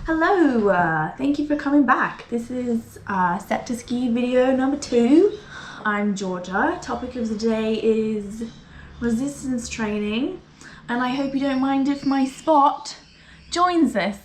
Hello, thank you for coming back. This is Set to Ski video number 2. I'm Georgia. Topic of the day is resistance training, and I hope you don't mind if my spot joins this.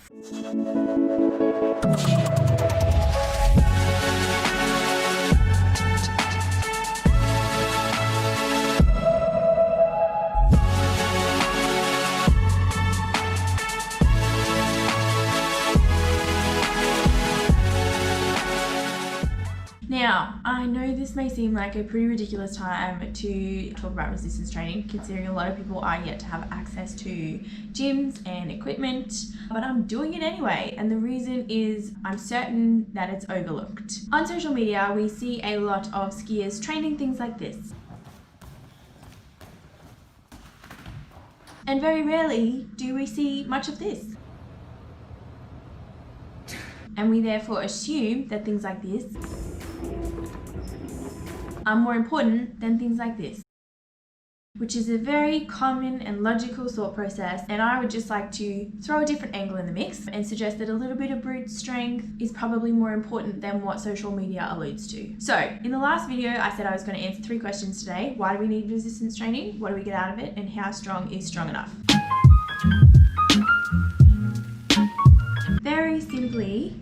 Now, I know this may seem like a pretty ridiculous time to talk about resistance training, considering a lot of people are yet to have access to gyms and equipment, but I'm doing it anyway, and the reason is I'm certain that it's overlooked. On social media, we see a lot of skiers training things like this. And very rarely do we see much of this. And we therefore assume that things like this are more important than things like this, which is a very common and logical thought process, and I would just like to throw a different angle in the mix and suggest that a little bit of brute strength is probably more important than what social media alludes to. So in the last video I said I was going to answer 3 questions today. Why do we need resistance training? What do we get out of it? And how strong is strong enough? Very simply,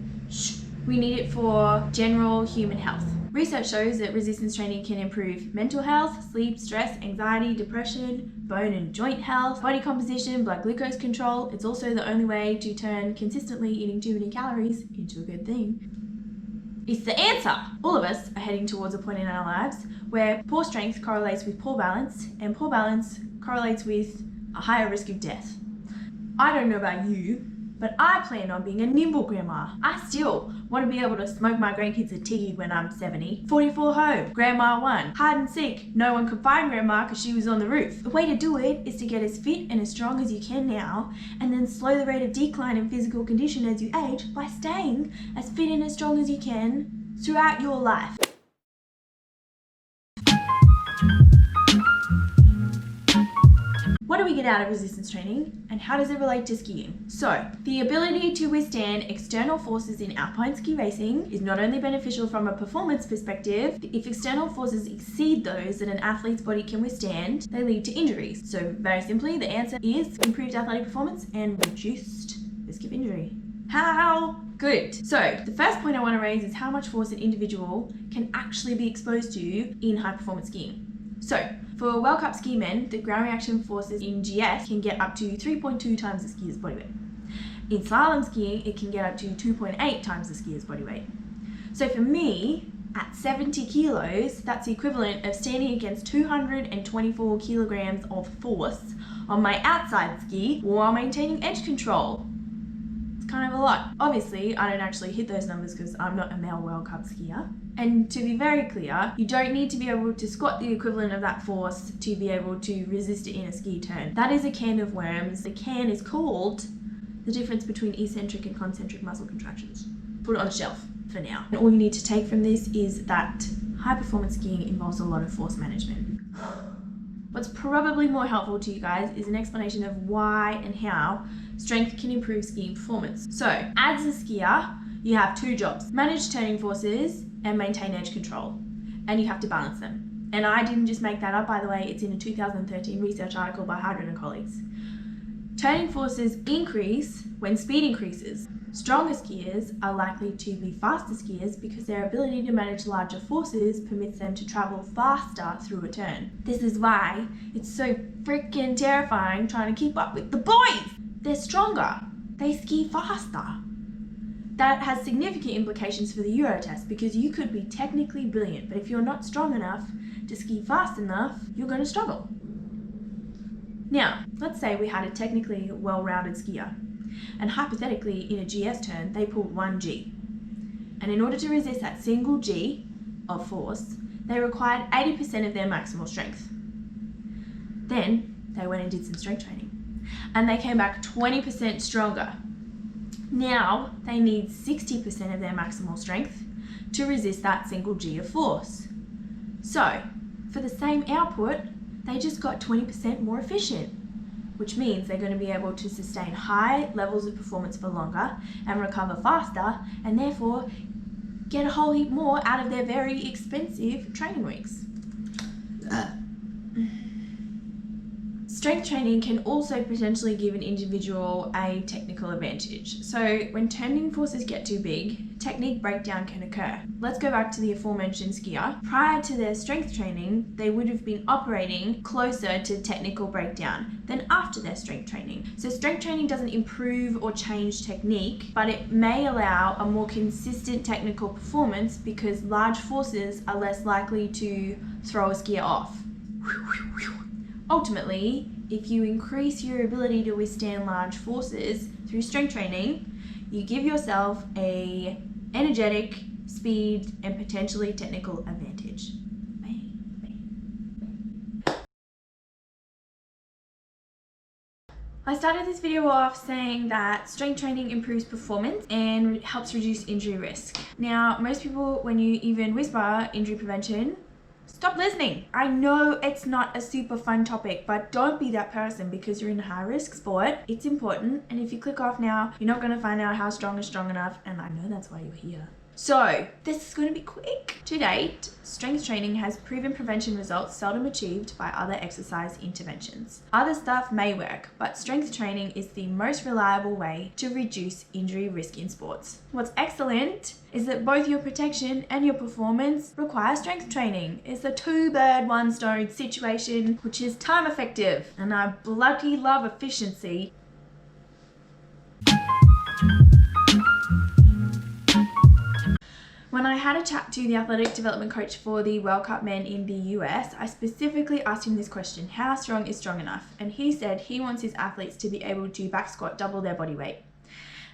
we need it for general human health. Research shows that resistance training can improve mental health, sleep, stress, anxiety, depression, bone and joint health, body composition, blood glucose control. It's also the only way to turn consistently eating too many calories into a good thing. It's the answer! All of us are heading towards a point in our lives where poor strength correlates with poor balance, and poor balance correlates with a higher risk of death. I don't know about you, but I plan on being a nimble grandma. I still want to be able to smoke my grandkids a tiggy when I'm 70. 44 home, grandma 1. Hide and seek, no one could find grandma because she was on the roof. The way to do it is to get as fit and as strong as you can now, and then slow the rate of decline in physical condition as you age by staying as fit and as strong as you can throughout your life. What do we get out of resistance training, and how does it relate to skiing? So, the ability to withstand external forces in alpine ski racing is not only beneficial from a performance perspective. If external forces exceed those that an athlete's body can withstand, they lead to injuries. So very simply, the answer is improved athletic performance and reduced risk of injury. How? Good. So, the first point I want to raise is how much force an individual can actually be exposed to in high performance skiing. So, for World Cup ski men, the ground reaction forces in GS can get up to 3.2 times the skier's body weight. In slalom skiing, it can get up to 2.8 times the skier's body weight. So for me, at 70 kilos, that's the equivalent of standing against 224 kilograms of force on my outside ski while maintaining edge control. It's kind of a lot. Obviously, I don't actually hit those numbers because I'm not a male World Cup skier. And to be very clear, you don't need to be able to squat the equivalent of that force to be able to resist it in a ski turn. That is a can of worms. The can is called the difference between eccentric and concentric muscle contractions. Put it on a shelf for now. And all you need to take from this is that high performance skiing involves a lot of force management. What's probably more helpful to you guys is an explanation of why and how strength can improve skiing performance. So, as a skier, you have 2 jobs: manage turning forces and maintain edge control, and you have to balance them. And I didn't just make that up, by the way. It's in a 2013 research article by Hardren and colleagues. Turning forces increase when speed increases. Stronger skiers are likely to be faster skiers because their ability to manage larger forces permits them to travel faster through a turn. This is why it's so freaking terrifying trying to keep up with the boys. They're stronger. They ski faster. That has significant implications for the Euro test because you could be technically brilliant, but if you're not strong enough to ski fast enough, you're going to struggle. Now, let's say we had a technically well-rounded skier, and hypothetically in a GS turn they pulled 1 G. And in order to resist that single G of force, they required 80% of their maximal strength. Then they went and did some strength training, and they came back 20% stronger. Now they need 60% of their maximal strength to resist that single G of force. So, for the same output, they just got 20% more efficient. which means they're going to be able to sustain high levels of performance for longer and recover faster, and therefore get a whole heap more out of their very expensive training weeks. Strength training can also potentially give an individual a technical advantage. So when turning forces get too big, technique breakdown can occur. Let's go back to the aforementioned skier. Prior to their strength training, they would have been operating closer to technical breakdown than after their strength training. So strength training doesn't improve or change technique, but it may allow a more consistent technical performance because large forces are less likely to throw a skier off. Ultimately, if you increase your ability to withstand large forces through strength training, you give yourself a energetic, speed, and potentially technical advantage. I started this video off saying that strength training improves performance and helps reduce injury risk. Now, most people, when you even whisper injury prevention, stop listening. I know it's not a super fun topic, but don't be that person because you're in a high-risk sport. It's important, and if you click off now, you're not going to find out how strong is strong enough, and I know that's why you're here. So, this is going to be quick. To date, strength training has proven prevention results seldom achieved by other exercise interventions. Other stuff may work, but strength training is the most reliable way to reduce injury risk in sports. What's excellent is that both your protection and your performance require strength training. It's a two-bird, one-stone situation, which is time effective, and I bloody love efficiency. When I had a chat to the athletic development coach for the World Cup men in the US, I specifically asked him this question: how strong is strong enough? And he said he wants his athletes to be able to back squat double their body weight.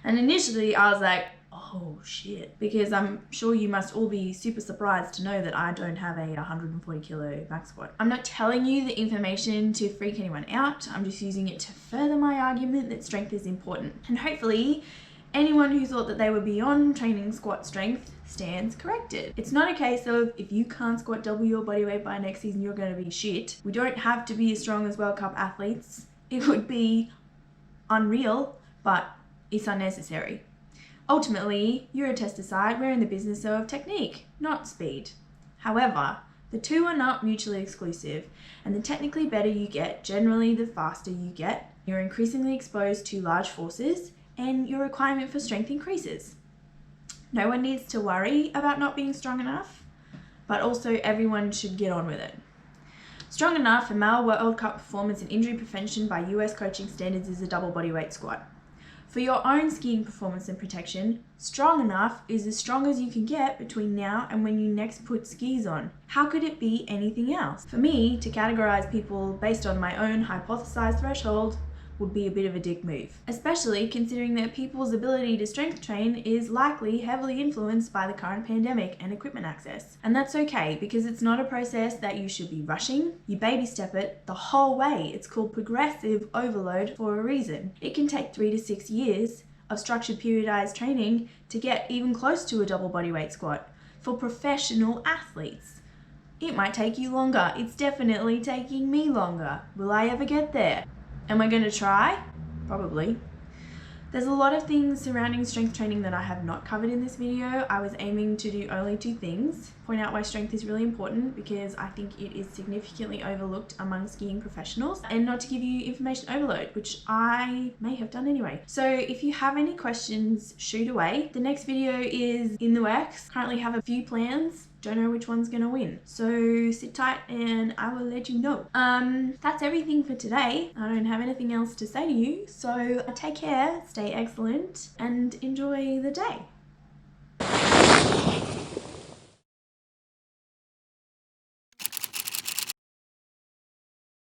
And initially I was like, oh shit, because I'm sure you must all be super surprised to know that I don't have a 140 kilo back squat. I'm not telling you the information to freak anyone out. I'm just using it to further my argument that strength is important. And hopefully anyone who thought that they were beyond training squat strength stands corrected. It's not a case of if you can't squat double your body weight by next season, you're going to be shit. We don't have to be as strong as World Cup athletes. It would be unreal, but it's unnecessary. Ultimately, you're a test aside, we're in the business of technique, not speed. However, the two are not mutually exclusive, and the technically better you get, generally the faster you get. You're increasingly exposed to large forces, and your requirement for strength increases. No one needs to worry about not being strong enough, but also everyone should get on with it. Strong enough for male World Cup performance and injury prevention by US coaching standards is a double bodyweight squat. For your own skiing performance and protection, strong enough is as strong as you can get between now and when you next put skis on. How could it be anything else? For me, to categorize people based on my own hypothesized threshold would be a bit of a dick move, especially considering that people's ability to strength train is likely heavily influenced by the current pandemic and equipment access. And that's okay, because it's not a process that you should be rushing. You baby step it the whole way. It's called progressive overload for a reason. It can take 3 to 6 years of structured periodized training to get even close to a double bodyweight squat for professional athletes. It might take you longer. It's definitely taking me longer. Will I ever get there? Am I going to try? Probably. There's a lot of things surrounding strength training that I have not covered in this video. I was aiming to do only 2 things. Point out why strength is really important because I think it is significantly overlooked among skiing professionals, and not to give you information overload, which I may have done anyway. So if you have any questions, shoot away. The next video is in the works. Currently have a few plans. Don't know which one's gonna win. So sit tight and I will let you know. That's everything for today. I don't have anything else to say to you. So take care, stay excellent, and enjoy the day.